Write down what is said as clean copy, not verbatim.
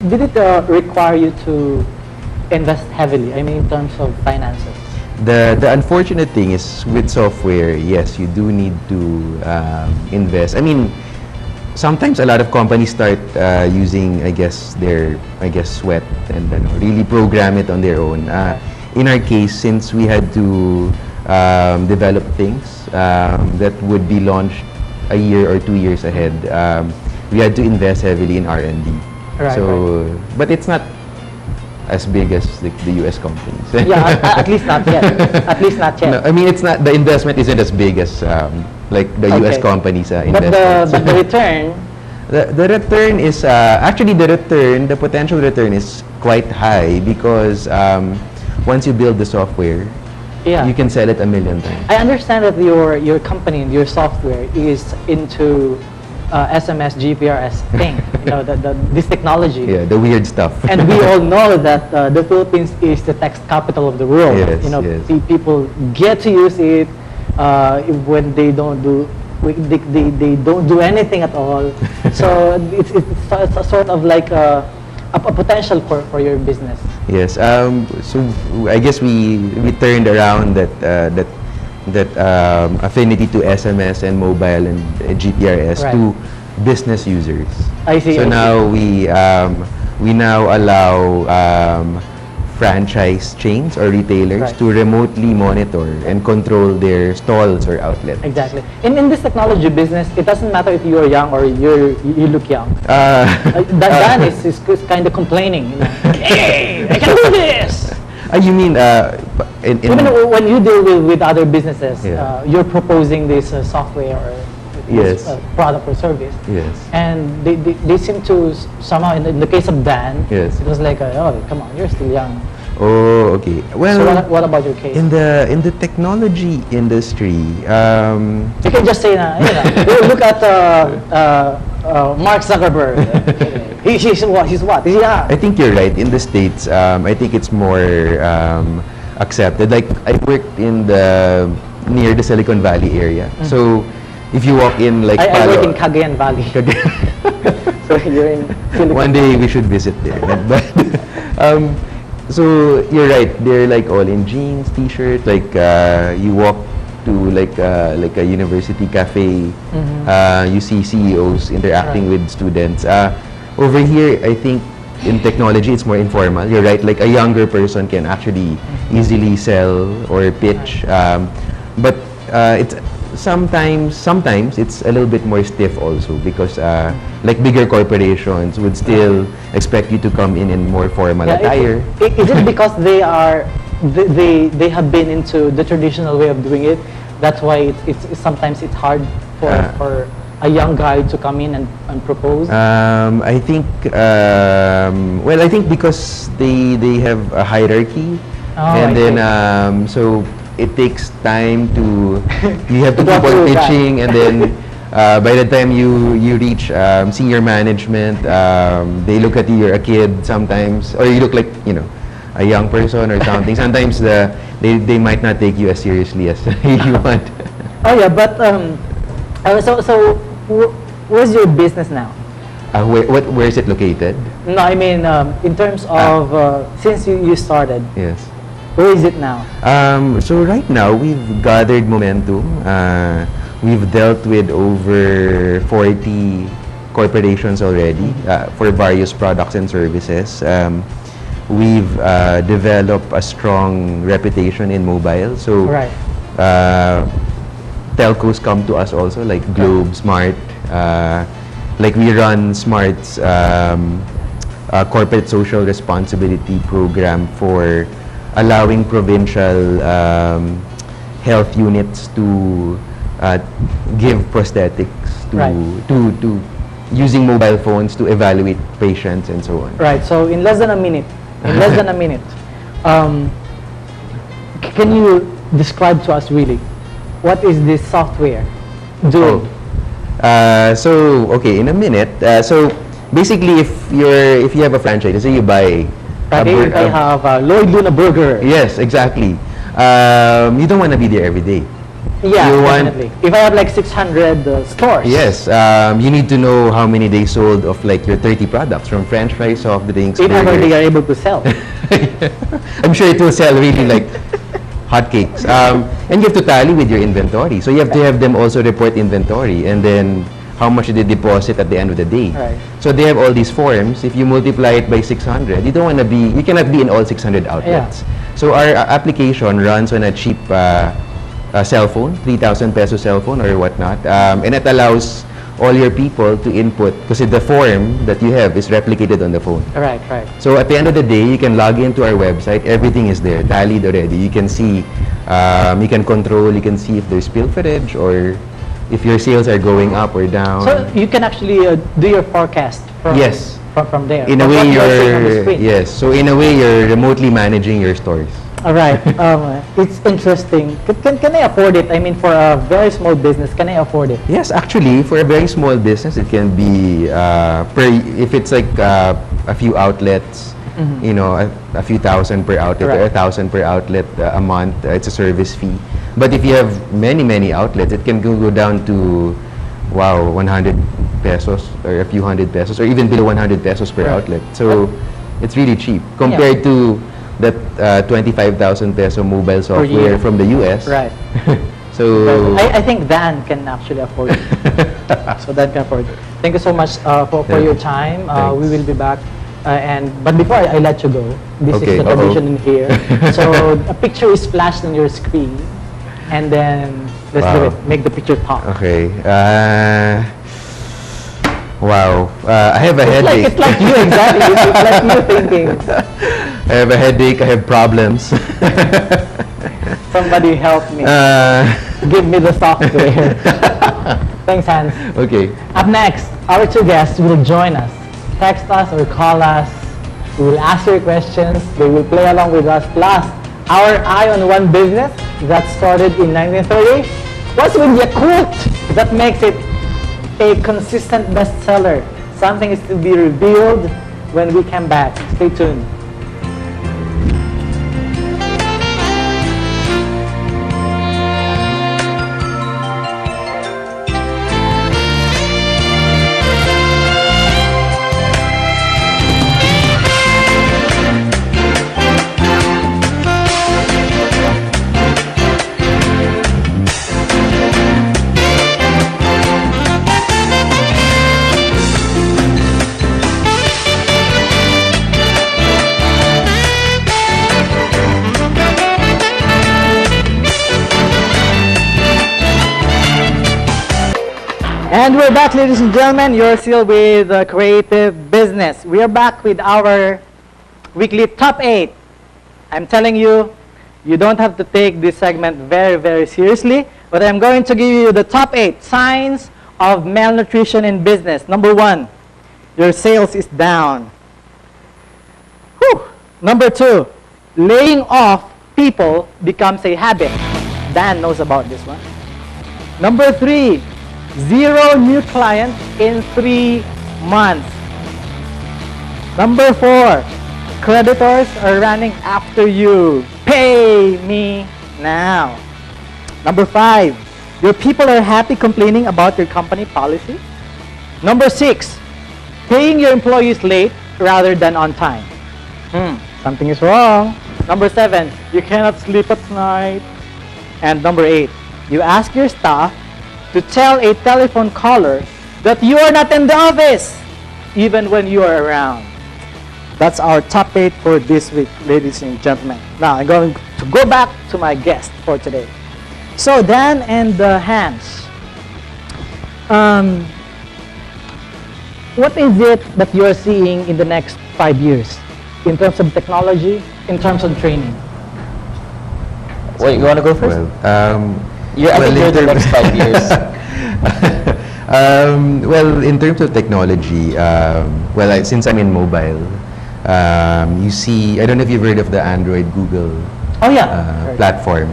did it require you to invest heavily? I mean, in terms of finances. The unfortunate thing is with software, yes, you do need to invest. I mean, sometimes a lot of companies start using, I guess, their sweat and really program it on their own. In our case, since we had to develop things that would be launched a year or 2 years ahead, we had to invest heavily in R&D. But it's not as big as the US companies. Yeah, at least not yet. At least not yet. No, I mean, it's not, the investment isn't as big as like the US companies investment. But the return? The return is, actually the potential return is quite high because once you build the software, you can sell it 1 million times. I understand that your company, your software is into SMS, GPRS thing, you know, this technology. Yeah, the weird stuff. And we all know that the Philippines is the tax capital of the world. Yes, you know, yes. People get to use it when they don't do they don't do anything at all. So it's a sort of like a potential for your business. Yes. So I guess we turned around that affinity to SMS and mobile and GPRS to business users. I see. So now we now allow franchise chains or retailers to remotely monitor and control their stalls or outlets. Exactly. In this technology business, it doesn't matter if you're young or you look young. Dan is kind of complaining. You know, hey, I can do this. You mean even when you deal with other businesses, you're proposing this software or this product or service. Yes. And they seem to somehow, in the case of Dan, it was like, oh, come on, you're still young. Oh, okay. Well, so what about your case? In the technology industry, you can just say, look at Mark Zuckerberg. He's what? I think you're right. In the States, I think it's more accepted. Like I worked near the Silicon Valley area, so if you walk in, like I work in Cagayan Valley. So you're in Silicon One day we should visit there. But so you're right. They're like all in jeans, t-shirt. Like you walk to like a university cafe. You see CEOs interacting with students. Over here, I think in technology, it's more informal. You're right. Like a younger person can actually easily sell or pitch. But it's sometimes it's a little bit more stiff also because like bigger corporations would still expect you to come in more formal attire. Is it because they have been into the traditional way of doing it? That's why sometimes it's hard for a young guy to come in and propose? I think I think because they have a hierarchy, and then so it takes time to you have to keep on pitching, and then by the time you reach senior management, they look at you, you're a kid sometimes, or you look like a young person or something. Sometimes they might not take you as seriously as you want. Oh yeah, but so where's your business now? Where is it located? No, I mean in terms of since you started. Yes. Where is it now? So right now we've gathered momentum. We've dealt with over 40 corporations already for various products and services. We've developed a strong reputation in mobile. So telcos come to us also, like Globe, Smart. Like we run Smart's corporate social responsibility program for allowing provincial health units to give prosthetics to using mobile phones to evaluate patients and so on. Right. So in less than a minute, can you describe to us really what is this software doing? So okay, in a minute. So basically, if you have a franchise, let's say you buy. I have LLOYD Burger. Yes, exactly. You don't want to be there every day. Yeah, You want- definitely. If I have like 600 stores. Yes, you need to know how many they sold of like your 30 products, from French fries, soft drinks, If ever they burgers. are able to sell. I'm sure it will sell really like hotcakes. And you have to tally with your inventory. So you have to have them also report inventory, and then how much they deposit at the end of the day. Right. So they have all these forms. If you multiply it by 600, you cannot be in all 600 outlets. So our application runs on a cheap cell phone, 3,000 peso cell phone or whatnot, and it allows all your people to input, because the form that you have is replicated on the phone. Right, right. So at the end of the day, you can log into our website. Everything is there, tallied already. You can see, you can control, you can see if there's pilferage or if your sales are going up or down. So you can actually do your forecast from, Yes. from there. In a from way, what you are seeing on the you're screen. yes. So in a way, you're remotely managing your stores. All right. It's interesting. Can I afford it? I mean, for a very small business, can I afford it? Yes, actually, for a very small business, it can be if it's like a few outlets, you know, a few thousand per outlet or Right. 1,000 per outlet a month. It's a service fee. But if you have many outlets, it can go down to 100 pesos or a few hundred pesos, or even below 100 pesos per Right. outlet. So it's really cheap compared to that 25,000 peso mobile software year. from the US. Right. So I think Dan can actually afford it. So Dan can afford it. Thank you so much for Yeah. your time. We Thanks. will be back. But before I let you go, this Okay, is the uh-oh. tradition in here. So a picture is flashed on your screen, and then let's do Wow. it. Make the picture talk. Okay. Wow. I have a headache. It's like you exactly. It's like you thinking. I have a headache. I have problems. Somebody help me. Give me the software. Thanks, Hans. Okay. Up next, our two guests will join us. Text us or call us. We will ask your questions. They will play along with us. Plus, our eye on one business that started in 1930. What's with Yakult that makes it a consistent bestseller? Something is to be revealed when we come back. Stay tuned. And we're back, ladies and gentlemen. You're still with Creative Business. We are back with our weekly top 8. I'm telling you, you don't have to take this segment very seriously, but I'm going to give you the top 8 signs of malnutrition in business. Number 1, your sales is down. Whew. Number 2, laying off people becomes a habit. Dan knows about this one. Number 3, 0 new clients in 3 months. Number 4, creditors are running after you. Pay me now. Number 5, your people are happy complaining about your company policy. Number 6, paying your employees late rather than on time. Something is wrong. Number 7, you cannot sleep at night. And number 8, you ask your staff to tell a telephone caller that you are not in the office, even when you are around. That's our top 8 for this week, ladies and gentlemen. Now, I'm going to go back to my guest for today. So, Dan and Hans, what is it that you're seeing in the next 5 years in terms of technology, in terms of training? Wait, you want to go first? Well, I think you're the next 5 years. well, in terms of technology, since I'm in mobile, you see, I don't know if you've heard of the Android Google Oh yeah, platform.